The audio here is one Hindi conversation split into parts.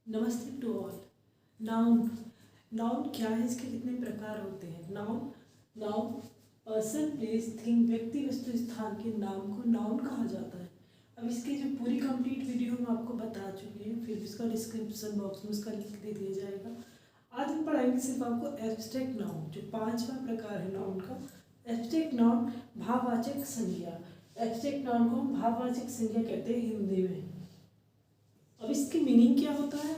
नमस्ते टू ऑल। नाउन नाउन क्या है, इसके कितने प्रकार होते हैं। Noun noun person, place, thing, व्यक्ति, वस्तु, स्थान के नाम को नाउन कहा जाता है। अब इसकी जो पूरी कंप्लीट वीडियो हम आपको बता चुके हैं, फिर इसका डिस्क्रिप्शन बॉक्स में उसका लिंक दे दिया जाएगा। आज हम पढ़ाएंगे सिर्फ आपको एब्स्ट्रैक्ट नाउन, जो पांचवा प्रकार है नाउन का। एब्स्ट्रैक्ट नाउन भाववाचक संज्ञा। एब्स्ट्रैक्ट नाउन को हम भाववाचक संज्ञा कहते हैं हिंदी में। अब इसकी मीनिंग क्या होता है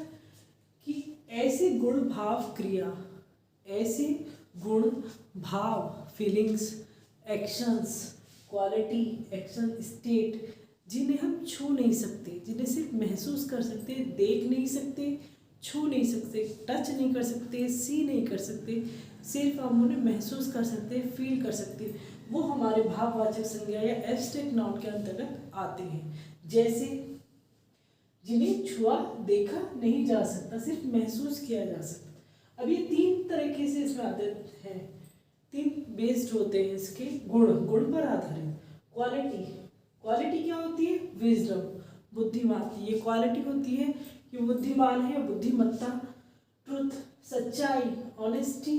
कि ऐसे गुण भाव क्रिया, ऐसे गुण भाव feelings, actions, quality, action, state जिन्हें हम छू नहीं सकते, जिन्हें सिर्फ महसूस कर सकते, देख नहीं सकते, छू नहीं सकते, टच नहीं कर सकते, सी नहीं कर सकते, सिर्फ हम उन्हें महसूस कर सकते, फील कर सकते, वो हमारे भाववाचक संज्ञा या एब्स्ट्रैक्ट नाउन के अंतर्गत आते हैं। जैसे जिन्हें छुआ देखा नहीं जा सकता, सिर्फ महसूस किया जा सकता। अब ये तीन तरीके से इसमें आते हैं, तीन बेस्ड होते हैं इसके गुण पर आधारित। क्वालिटी क्या होती है? विजडम, बुद्धिमान। ये क्वालिटी होती है कि बुद्धिमान है, बुद्धिमत्ता। ट्रुथ, सच्चाई, ऑनेस्टी,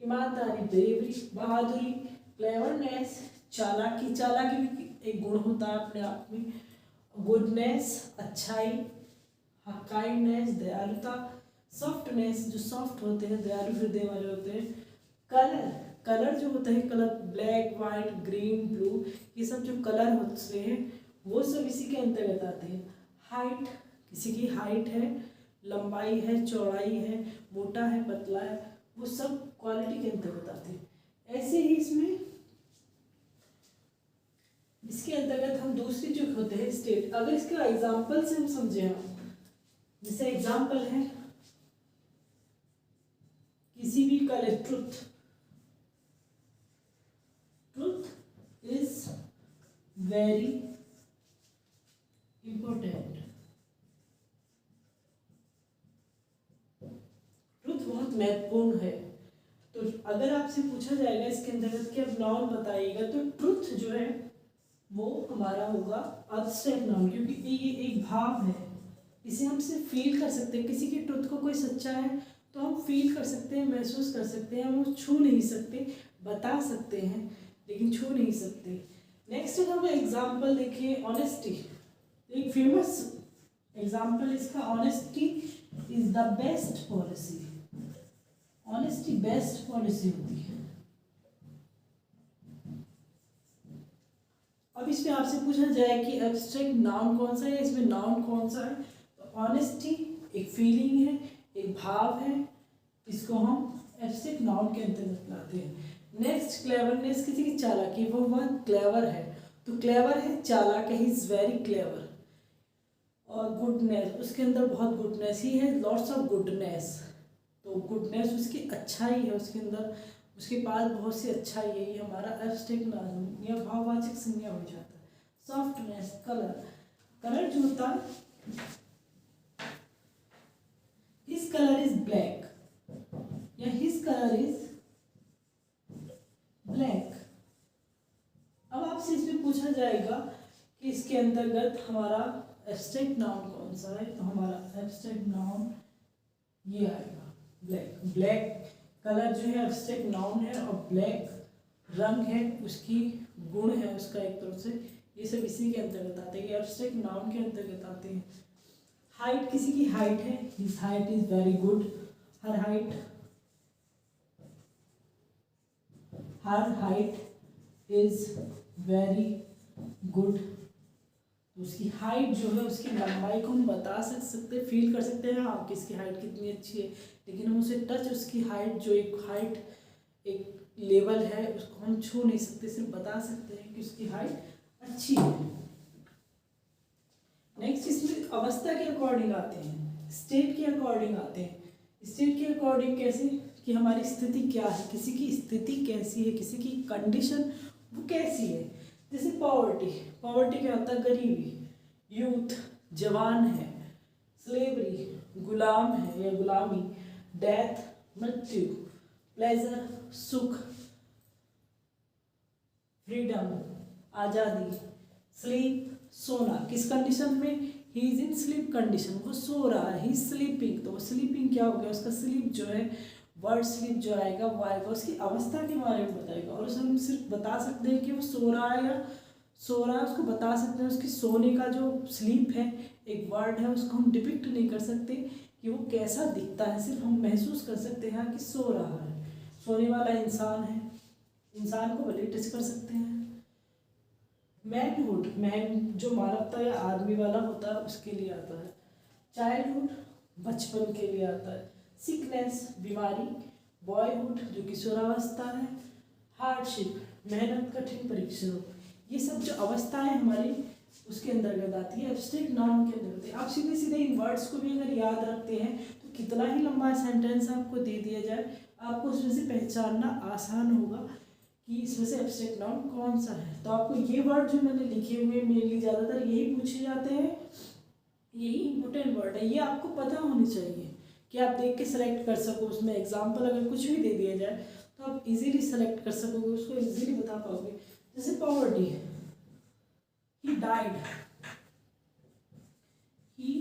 ईमानदारी, ब्रेवरी, बहादुरी, क्लेवरनेस, चालाकी भी एक गुण होता है अपने आप में। गुडनेस, अच्छाई, काइंडनेस, दयालुता, सॉफ्टनेस, जो सॉफ्ट होते हैं, दयालु हृदय वाले होते हैं। कलर जो होता है, colour black, white, green, blue, ये सब जो कलर होते हैं वो सब इसी के अंतर्गत आते हैं। हाइट, किसी की हाइट है, लंबाई है, चौड़ाई है, मोटा है, पतला है, वो सब क्वालिटी के अंतर्गत आते हैं। ऐसे ही इसके अंतर्गत हम दूसरी जो होते हैं स्टेट। अगर इसका एग्जाम्पल से हम समझे, हम जैसे एग्जाम्पल है किसी भी colour, truth is very important. Truth बहुत महत्वपूर्ण है। तो अगर आपसे पूछा जाएगा इसके अंतर्गत कि अब नाउन बताइएगा, तो ट्रुथ जो है वो हमारा होगा एब्स्ट्रैक्ट नाउन, क्योंकि ये एक भाव है, इसे हम सिर्फ फील कर सकते हैं। किसी की ट्रुथ को कोई सच्चा है तो हम फील कर सकते हैं, महसूस कर सकते हैं, हम छू नहीं सकते, बता सकते हैं लेकिन छू नहीं सकते। नेक्स्ट हम एग्जाम्पल देखिए, ऑनेस्टी। एक फेमस एग्जाम्पल इसका, honesty is the best policy. Honesty best policy होती है। अब इसमें आपसे पूछा जाए कि एब्स्ट्रैक्ट नाउन कौन सा है, इसमें नाउन कौन सा है, तो ऑनेस्टी एक फीलिंग है, एक भाव है, इसको हम एब्स्ट्रैक्ट नाउन के अंतर्गत लाते हैं। नेक्स्ट, क्लेवरनेस, किसी की चालाकी, वो बहुत क्लेवर है, तो क्लेवर है, चालाक है, ही इज वेरी क्लेवर। और गुडनेस, उसके अंदर बहुत गुडनेस ही है, लॉट्स ऑफ गुडनेस, तो गुडनेस उसकी अच्छाई है, उसके अंदर उसके पास बहुत सी अच्छाई है, ये हमारा एब्स्ट्रैक्ट नाउन या भाववाचक संज्ञा हो जाता है। सॉफ्टनेस, कलर जो होता है, हिज कलर इज ब्लैक या हिज कलर इज ब्लैक। अब आपसे इसमें पूछा जाएगा कि इसके अंतर्गत हमारा एब्स्ट्रैक्ट नाउन कौन सा है, तो हमारा एब्स्ट्रैक्ट नाउन ये आएगा, ब्लैक। ब्लैक कलर जो है एब्स्ट्रैक्ट नाउन है, और ब्लैक रंग है, उसकी गुण है उसका एक तरफ से, ये सब इसी के अंतर्गत आते हैं, एब्स्ट्रैक्ट नाउन के अंतर्गत आते हैं। हाइट, किसी की हाइट है, his height is very good, her height is very good. उसकी हाइट जो है, उसकी लंबाई को हम बता सकते, फील कर सकते हैं, हाँ किसकी हाइट कितनी अच्छी है, लेकिन हम उसे टच, उसकी हाइट जो एक लेवल है, उसको हम छू नहीं सकते, सिर्फ बता सकते हैं कि उसकी हाइट अच्छी है। नेक्स्ट, इसमें अवस्था के अकॉर्डिंग आते हैं, स्टेट के अकॉर्डिंग आते हैं। स्टेट के अकॉर्डिंग कैसे, कि हमारी स्थिति क्या है, किसी की स्थिति कैसी है, किसी की कंडीशन वो कैसी है। जैसे पॉवर्टी क्या होता है? गरीबी। यूथ, जवान है। स्लेवरी, गुलाम है या गुलामी। डेथ, मृत्यु। प्लेजर, सुख। फ्रीडम, आज़ादी। स्लीप, सोना। किस कंडीशन में? He is in sleep condition, वो सो रहा है, ही स्लीपिंग, तो वो स्लीपिंग क्या हो गया, उसका स्लीप जो है, वर्ड स्लीप जो आएगा वो आएगा उसकी अवस्था के बारे में बताएगा। और उसे हम सिर्फ बता सकते हैं कि वो सो रहा है या सो रहा है, उसको बता सकते हैं उसकी सोने का जो स्लीप है, एक वर्ड है, उसको हम डिपिक्ट नहीं कर सकते कि वो कैसा दिखता है, सिर्फ हम महसूस कर सकते हैं कि सो रहा है, सोने वाला इंसान है, इंसान को भले टच कर सकते हैं। मैनहुड, मैन जो मानवता या आदमी वाला होता है उसके लिए आता है। चाइल्डहुड बचपन के लिए आता है। सिकनेस बीमारी। बॉयहुड जो किशोरावस्था है। हार्डशिप मेहनत कठिन परिश्रम, ये सब जो अवस्थाएं हमारी उसके अंतर्गत आती है, एब्स्ट्रैक्ट नाउन के अंदर आती है। आप सीधे सीधे इन वर्ड्स को भी अगर याद रखते हैं तो कितना ही लंबा सेंटेंस आपको दे दिया जाए आपको उसमें से पहचानना आसान होगा कि इसमें से एब्स्ट्रैक्ट नाउन कौन सा है। तो आपको ये वर्ड जो मैंने लिखे हुए मेनली ज़्यादातर यही पूछे जाते हैं, यही इंपॉर्टेंट वर्ड है, ये आपको पता होनी चाहिए कि आप देख के सेलेक्ट कर सको। उसमें एग्जाम्पल अगर कुछ भी दे दिया जाए तो आप इजीली सेलेक्ट कर सकोगे, उसको इजीली बता पाओगे। जैसे poverty, he died, he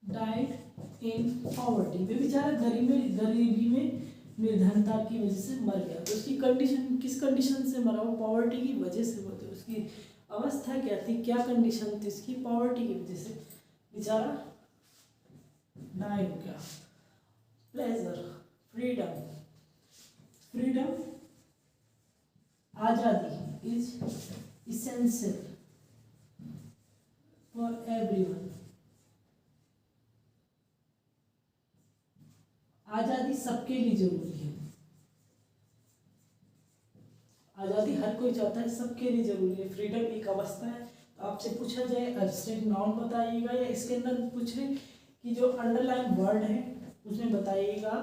died in poverty, वे बेचारा गरीबी में निर्धनता की वजह से मर गया। तो उसकी कंडीशन किस कंडीशन से मरा, वो पॉवर्टी की वजह से मरा। तो उसकी अवस्था क्या थी, क्या कंडीशन थी इसकी, पॉवर्टी की वजह से बेचारा डाई हो गया। प्लेजर, फ्रीडम, फ्रीडम आज़ादी इज इसेंशियल फॉर एवरीवन, आज़ादी सबके लिए जरूरी है, आज़ादी हर कोई चाहता है, सबके लिए जरूरी है। फ्रीडम एक अवस्था है। तो आपसे पूछा जाए एब्स्ट्रैक्ट नाउन बताइएगा, या इसके अंदर पूछ रहे कि जो अंडरलाइन वर्ड है उसमें बताइएगा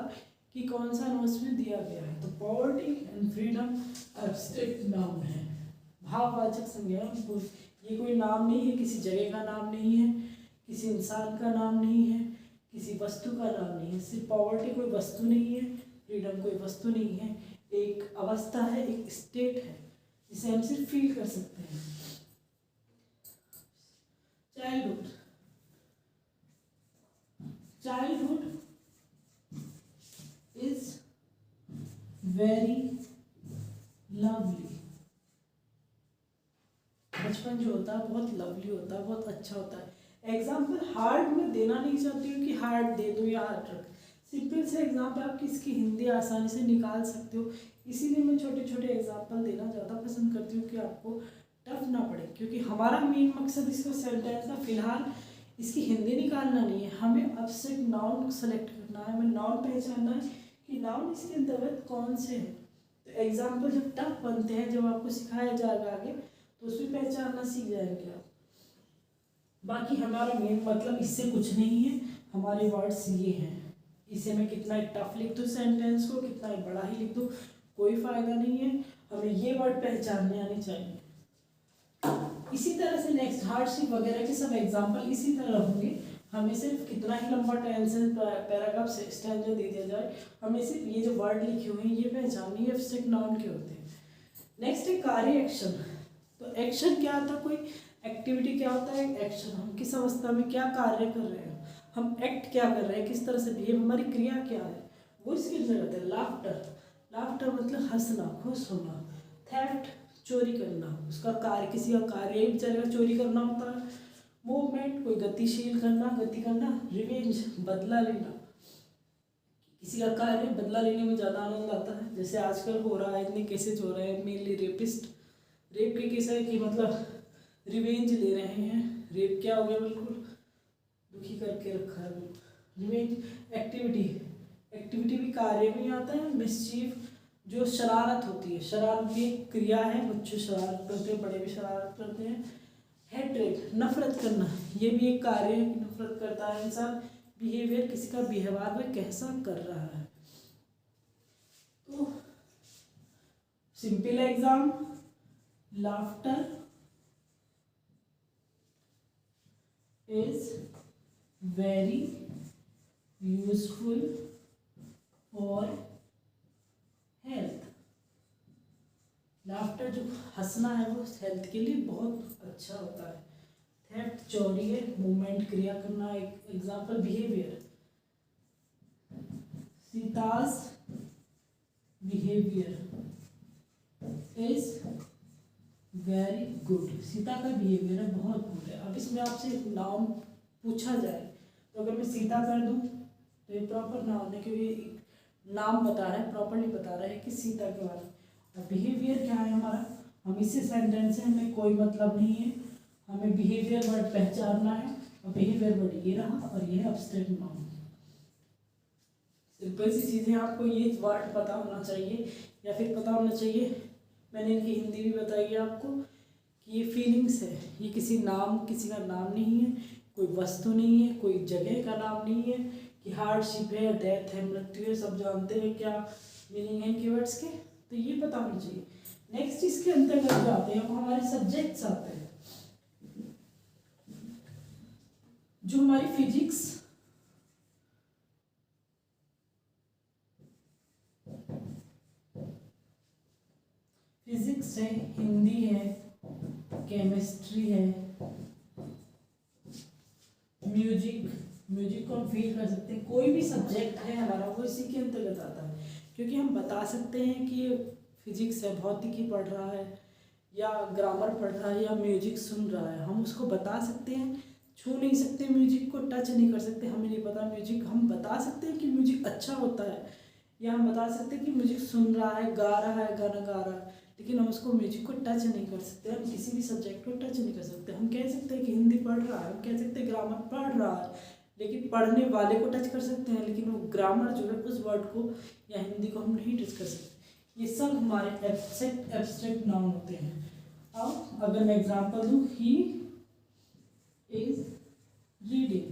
कि कौन सा नोट्स में दिया गया है। तो poverty and freedom abstract noun है। भाववाचक संज्ञा, ये कोई नाम नहीं है, किसी जगह का नाम नहीं है, किसी इंसान का नाम नहीं है, किसी वस्तु का नाम नहीं है। सिर्फ पॉवर्टी कोई वस्तु नहीं है, फ्रीडम कोई वस्तु नहीं है, एक अवस्था है, एक स्टेट है जिसे हम सिर्फ फील कर सकते हैं। Childhood, childhood is very lovely, बचपन जो होता है बहुत लवली होता है, बहुत अच्छा होता है। एग्जाम्पल हार्ड में देना नहीं चाहती हूँ कि हार्ड दे दो या हार्ड रख, सिंपल से एग्जाम्पल आप किसकी हिंदी आसानी से निकाल सकते हो, इसीलिए मैं छोटे छोटे एग्जाम्पल देना ज़्यादा पसंद करती हूँ कि आपको टफ ना पड़े। क्योंकि हमारा मेन मकसद इसका सेंटेंस का फिलहाल इसकी हिंदी निकालना नहीं है, हमें एब्स्ट्रैक्ट नाउन सेलेक्ट करना है, हमें नाउन पहचानना है कि नाउन इसके अंतर्गत कौन से हैं। तो एग्जाम्पल जब टफ बनते हैं, जब आपको सिखाया जाएगा आगे तो उसमें पहचानना सीख जाएंगे आप। बाकी हमारा मेन मतलब इससे कुछ नहीं है, हमारे वर्ड्स ये हैं, इसे मैं कितना टफ लिख दूँ सेंटेंस को, कितना बड़ा ही लिख दूँ, कोई फ़ायदा नहीं है, हमें ये वर्ड पहचानने आने चाहिए। इसी तरह से नेक्स्ट हार्डशिप वगैरह के सब एग्जाम्पल इसी तरह होंगे। हमें सिर्फ कितना ही लंबा टेंशन पैराग्राफ स्टैंजा दे दिया जाए, हमें सिर्फ ये जो वर्ड लिखे हुए हैं ये पहचाननी है, एब्स्ट्रैक्ट नाउन के होते हैं। नेक्स्ट है कार्य, एक्शन। तो एक्शन क्या होता है, कोई एक्टिविटी क्या होता है, एक्शन, हम किस अवस्था में क्या कार्य कर रहे हैं, हम एक्ट क्या कर रहे हैं, किस तरह से बिहेव, हमारी क्रिया क्या है, वो इसके अंदर आता है। लाफ्टर, लाफ्टर मतलब हंसना, खुश होना। थेफ्ट चोरी करना, उसका कार्य, किसी का कार्य ही बेचारे का चोरी करना होता है। मूवमेंट कोई गतिशील करना, गति करना। रिवेंज बदला लेना, किसी का कार्य बदला लेने में ज़्यादा आनंद आता है, जैसे आजकल हो रहा है, इतने केसेज हो रहे हैं, मेनली रेपिस्ट, रेप के केस है कि मतलब रिवेंज ले रहे हैं। रेप क्या हो गया, बिल्कुल दुखी करके रखा है बिल्कुल। रिवेंज एक्टिविटी, एक्टिविटी भी कार्य में आता है। मिसचीफ जो शरारत होती है, शरारत भी एक क्रिया है, बच्चे शरारत करते हैं, बड़े भी शरारत करते हैं। हेट्रेट नफरत करना, ये भी एक कार्य है कि नफरत करता है इंसान। बिहेवियर किसी का व्यवहार वह कैसा कर रहा है। तो simple exam, laughter is very useful for health. Laughter जो हंसना है वो हेल्थ के लिए बहुत अच्छा होता है। एक्ट चौड़ी है, मूवमेंट क्रिया करना। एक example behaviour, Sita's behaviour is very good. Sita का बिहेवियर है बहुत गुड है। अब इसमें आपसे एक नाउन पूछा जाए तो अगर मैं सीता कर दूं तो ये प्रॉपर नाउन है, क्योंकि नाम बता रहा है, प्रॉपरली बता रहा है कि सीता के बारे में। और बिहेवियर क्या है हमारा, हम इसी सेंटेंस से, हमें कोई मतलब नहीं है, हमें बिहेवियर वर्ड पहचानना है। और बिहेवियर वर्ड ये रहा और ये एब्स्ट्रैक्ट नाउन। सिंपल सी चीज़ें, आपको ये वर्ड पता होना चाहिए या फिर पता होना चाहिए। मैंने इनकी हिंदी भी बताई है आपको कि ये फीलिंग्स है, ये किसी का नाम नहीं है, कोई वस्तु नहीं है, कोई जगह का नाम नहीं है कि हार्डशिप है, डेथ है, मृत्यु है, सब जानते हैं क्या मीनिंग है इनके वर्ड्स के, तो ये पता होना चाहिए। नेक्स्ट इसके अंतर्गत जो आते हैं वो हमारे सब्जेक्ट्स आते हैं, जो हमारी फिजिक्स, है, हिंदी है, केमिस्ट्री है, म्यूजिक को हम फील कर सकते हैं। कोई भी सब्जेक्ट है हमारा वो इसी के अंतर्गत आता है, क्योंकि हम बता सकते हैं कि ये फिजिक्स है, भौतिकी पढ़ रहा है या ग्रामर पढ़ रहा है या म्यूजिक सुन रहा है, हम उसको बता सकते हैं। छू नहीं सकते म्यूजिक को, टच नहीं कर सकते, हमें नहीं पता म्यूजिक, हम बता सकते हैं कि म्यूजिक अच्छा होता है, या हम बता सकते हैं कि म्यूजिक सुन रहा है, गा रहा है, गाना गा रहा है, लेकिन हम उसको म्यूजिक को टच नहीं कर सकते, हम किसी भी सब्जेक्ट को टच नहीं कर सकते। हम कह सकते हैं कि हिंदी पढ़ रहा है, हम कह सकते हैं ग्रामर पढ़ रहा है, लेकिन पढ़ने वाले को टच कर सकते हैं, लेकिन वो ग्रामर जो है उस वर्ड को या हिंदी को हम नहीं टच कर सकते। ये सब हमारे एब्स्ट्रैक्ट नाउन होते हैं। अब अगर मैं एग्जांपल दूं, he is reading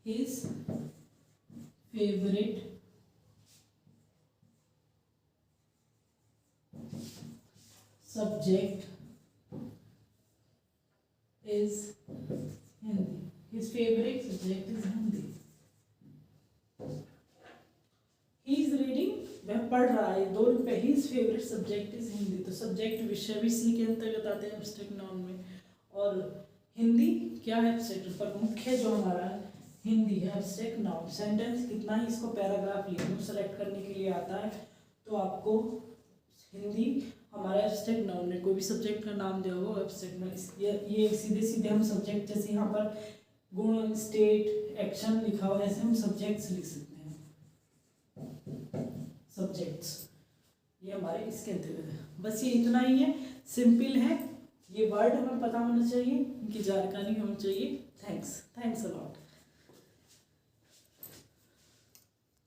his favourite subject is Hindi. His favorite subject is Hindi. He is reading, वह पढ़ रहा है, दो रुपये। His favorite subject is Hindi। तो सब्जेक्ट विषय भी सी के अंतर्गत आते हैं एब्स्ट्रैक्ट नाउन में। और हिंदी क्या है एब्स्ट्रैक्ट, पर मुख्य जो हमारा हिंदी है एब्स्ट्रैक्ट नाउन। सेंटेंस कितना ही इसको पैराग्राफ लिखूं सेलेक्ट करने के लिए आता है, तो आपको हिंदी हमारा एब्स्ट्रैक्ट नाउन है। कोई भी सब्जेक्ट का नाम दिया होगा एब्स्ट्रैक्ट नाउन। ये सीधे सीधे हम सब्जेक्ट, जैसे यहाँ पर गुण, स्टेट, एक्शन लिखा हुआ है, ऐसे हम सब्जेक्ट्स लिख सकते हैं, सब्जेक्ट्स। ये हमारे इसके अंतर्गत है। बस ये इतना ही है, सिंपल है। ये वर्ड हमें पता होना चाहिए, इनकी जानकारी होनी चाहिए। Thanks a lot.